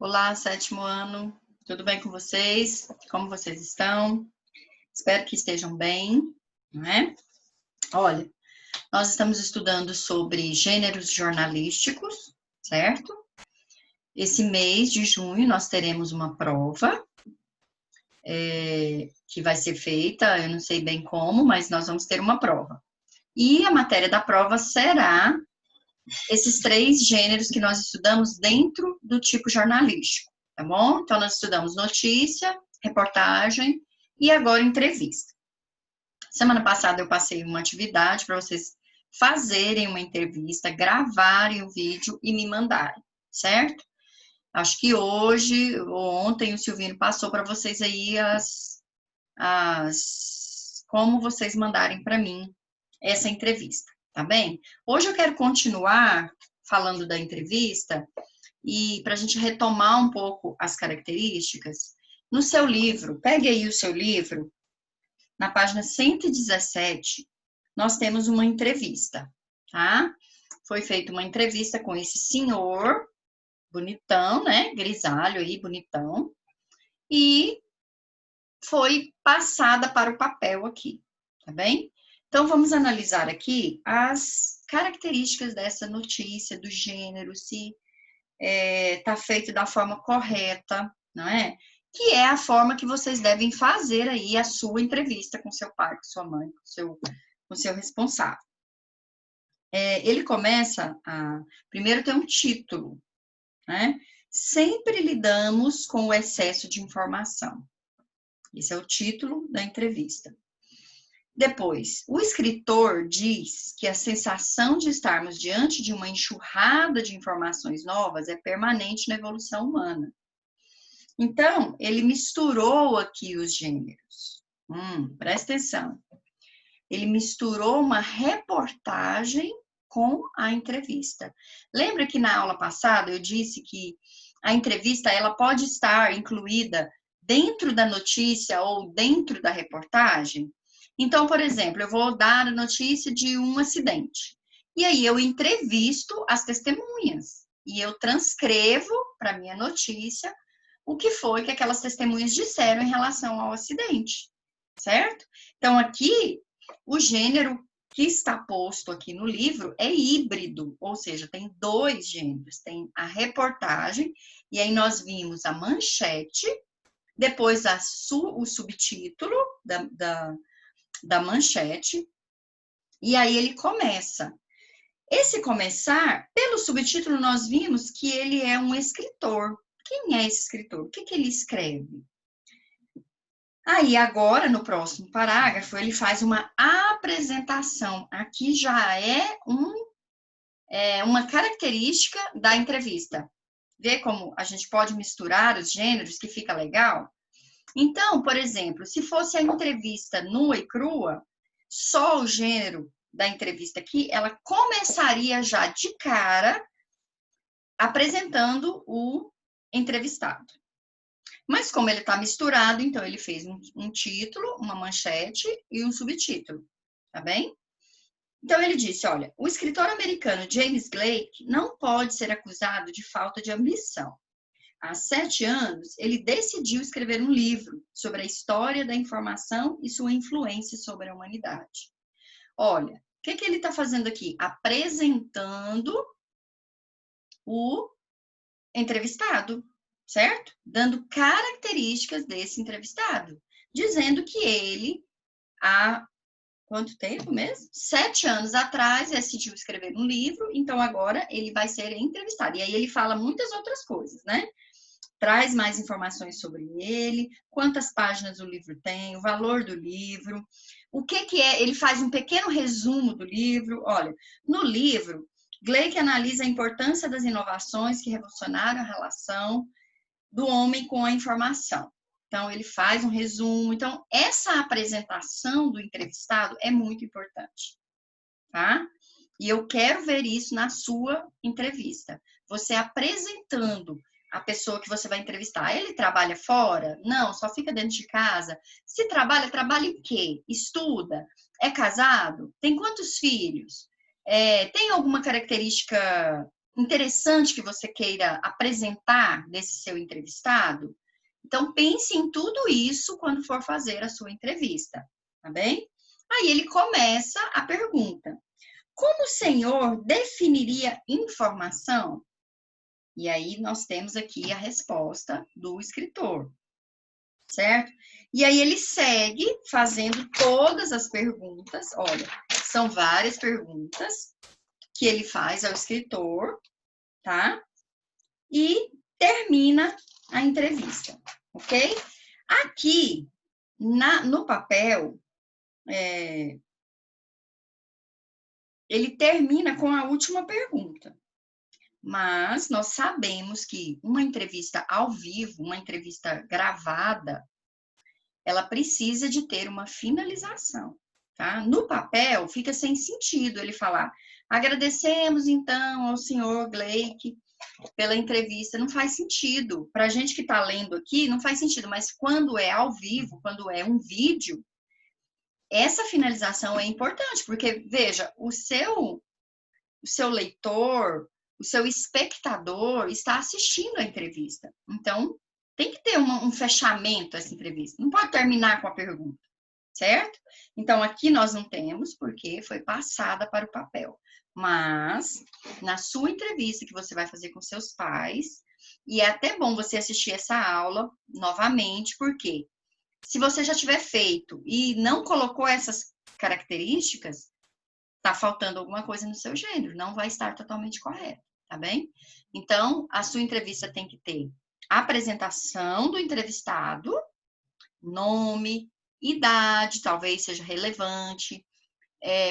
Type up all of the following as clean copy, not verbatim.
Olá, sétimo ano, tudo bem com vocês? Como vocês estão? Espero que estejam bem, não é? Olha, nós estamos estudando sobre gêneros jornalísticos, certo? Esse mês de junho nós teremos uma prova que vai ser feita, eu não sei bem como, mas nós vamos ter uma prova. E a matéria da prova será esses três gêneros que nós estudamos dentro do tipo jornalístico, tá bom? Então, nós estudamos notícia, reportagem e agora entrevista. Semana passada eu passei uma atividade para vocês fazerem uma entrevista, gravarem o vídeo e me mandarem, certo? Acho que hoje ou ontem o Silvino passou para vocês aí como vocês mandarem para mim essa entrevista, tá bem? Hoje eu quero continuar falando da entrevista e para a gente retomar um pouco as características. No seu livro, pegue aí o seu livro, na página 117, nós temos uma entrevista, tá? Foi feita uma entrevista com esse senhor, bonitão, né? Grisalho aí, bonitão, e foi passada para o papel aqui, tá bem? Então, vamos analisar aqui as características dessa notícia, do gênero, se está feito da forma correta, não é? Que é a forma que vocês devem fazer aí a sua entrevista com seu pai, com sua mãe, com seu responsável. Ele começa primeiro tem um título, né? Sempre lidamos com o excesso de informação. Esse é o título da entrevista. Depois, o escritor diz que a sensação de estarmos diante de uma enxurrada de informações novas é permanente na evolução humana. Então, ele misturou aqui os gêneros. Presta atenção. Ele misturou uma reportagem com a entrevista. Lembra que na aula passada eu disse que a entrevista ela pode estar incluída dentro da notícia ou dentro da reportagem? Então, por exemplo, eu vou dar a notícia de um acidente. E aí eu entrevisto as testemunhas. E eu transcrevo para minha notícia o que foi que aquelas testemunhas disseram em relação ao acidente. Certo? Então, aqui, o gênero que está posto aqui no livro é híbrido, ou seja, tem dois gêneros. Tem a reportagem, e aí nós vimos a manchete, depois o subtítulo da manchete, e aí ele começa. Esse começar, pelo subtítulo, nós vimos que ele é um escritor. Quem é esse escritor? O que ele escreve? Aí, agora, no próximo parágrafo, ele faz uma apresentação. Aqui já é uma característica da entrevista. Vê como a gente pode misturar os gêneros, que fica legal? Então, por exemplo, se fosse a entrevista nua e crua, só o gênero da entrevista aqui, ela começaria já de cara apresentando o entrevistado. Mas como ele está misturado, então ele fez um título, uma manchete e um subtítulo, tá bem? Então ele disse, olha, o escritor americano James Blake não pode ser acusado de falta de ambição. Há 7 anos, ele decidiu escrever um livro sobre a história da informação e sua influência sobre a humanidade. Olha, o que ele está fazendo aqui? Apresentando o entrevistado, certo? Dando características desse entrevistado, dizendo que ele, há quanto tempo mesmo? 7 anos atrás, decidiu escrever um livro, então agora ele vai ser entrevistado. E aí ele fala muitas outras coisas, né? Traz mais informações sobre ele, quantas páginas o livro tem, o valor do livro, o que é, ele faz um pequeno resumo do livro. Olha, no livro, Blake analisa a importância das inovações que revolucionaram a relação do homem com a informação. Então, ele faz um resumo. Então, essa apresentação do entrevistado é muito importante, tá? E eu quero ver isso na sua entrevista. Você apresentando a pessoa que você vai entrevistar. Ele trabalha fora? Não, só fica dentro de casa. Se trabalha, trabalha em quê? Estuda? É casado? Tem quantos filhos? Tem alguma característica interessante que você queira apresentar desse seu entrevistado? Então, pense em tudo isso quando for fazer a sua entrevista, tá bem? Aí ele começa a pergunta: como o senhor definiria informação? E aí nós temos aqui a resposta do escritor, certo? E aí ele segue fazendo todas as perguntas. Olha, são várias perguntas que ele faz ao escritor, tá? E termina a entrevista, ok? Aqui, no papel, ele termina com a última pergunta. Mas nós sabemos que uma entrevista ao vivo, uma entrevista gravada, ela precisa de ter uma finalização, tá? No papel, fica sem sentido ele falar: agradecemos, então, ao senhor Gleick pela entrevista. Não faz sentido. Para a gente que está lendo aqui, não faz sentido. Mas quando é ao vivo, quando é um vídeo, essa finalização é importante, porque, veja, o seu leitor, o seu espectador está assistindo a entrevista. Então, tem que ter um fechamento essa entrevista. Não pode terminar com a pergunta, certo? Então, aqui nós não temos, porque foi passada para o papel. Mas, na sua entrevista que você vai fazer com seus pais, e é até bom você assistir essa aula novamente, porque se você já tiver feito e não colocou essas características, tá faltando alguma coisa no seu gênero, não vai estar totalmente correto, tá bem? Então, a sua entrevista tem que ter a apresentação do entrevistado, nome, idade, talvez seja relevante,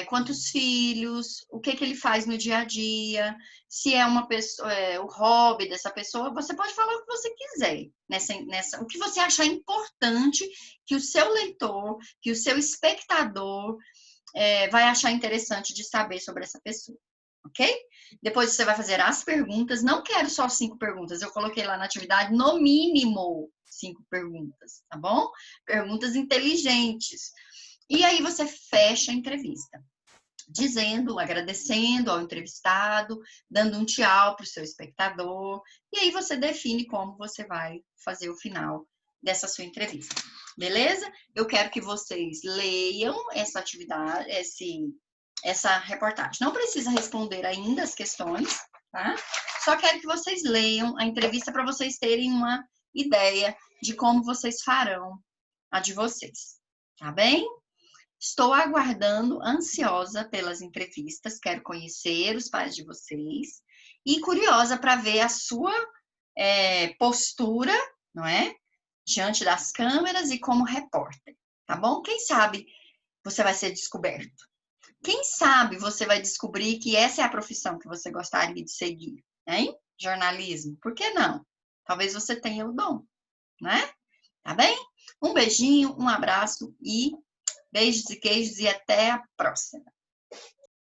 quantos filhos, o que ele faz no dia a dia, se é uma pessoa, o hobby dessa pessoa, você pode falar o que você quiser, o que você achar importante que o seu leitor, que o seu espectador vai achar interessante de saber sobre essa pessoa, ok? Depois você vai fazer as perguntas. Não quero só 5 perguntas, eu coloquei lá na atividade no mínimo 5 perguntas, tá bom? Perguntas inteligentes. E aí você fecha a entrevista, dizendo, agradecendo ao entrevistado, dando um tchau para o seu espectador, e aí você define como você vai fazer o final dessa sua entrevista. Beleza? Eu quero que vocês leiam essa atividade, essa reportagem. Não precisa responder ainda as questões, tá? Só quero que vocês leiam a entrevista para vocês terem uma ideia de como vocês farão a de vocês, tá bem? Estou aguardando, ansiosa pelas entrevistas, quero conhecer os pais de vocês e curiosa para ver a sua postura, não é? Diante das câmeras e como repórter, tá bom? Quem sabe você vai ser descoberto. Quem sabe você vai descobrir que essa é a profissão que você gostaria de seguir, hein? Jornalismo. Por que não? Talvez você tenha o dom, né? Tá bem? Um beijinho, um abraço e beijos e queijos e até a próxima.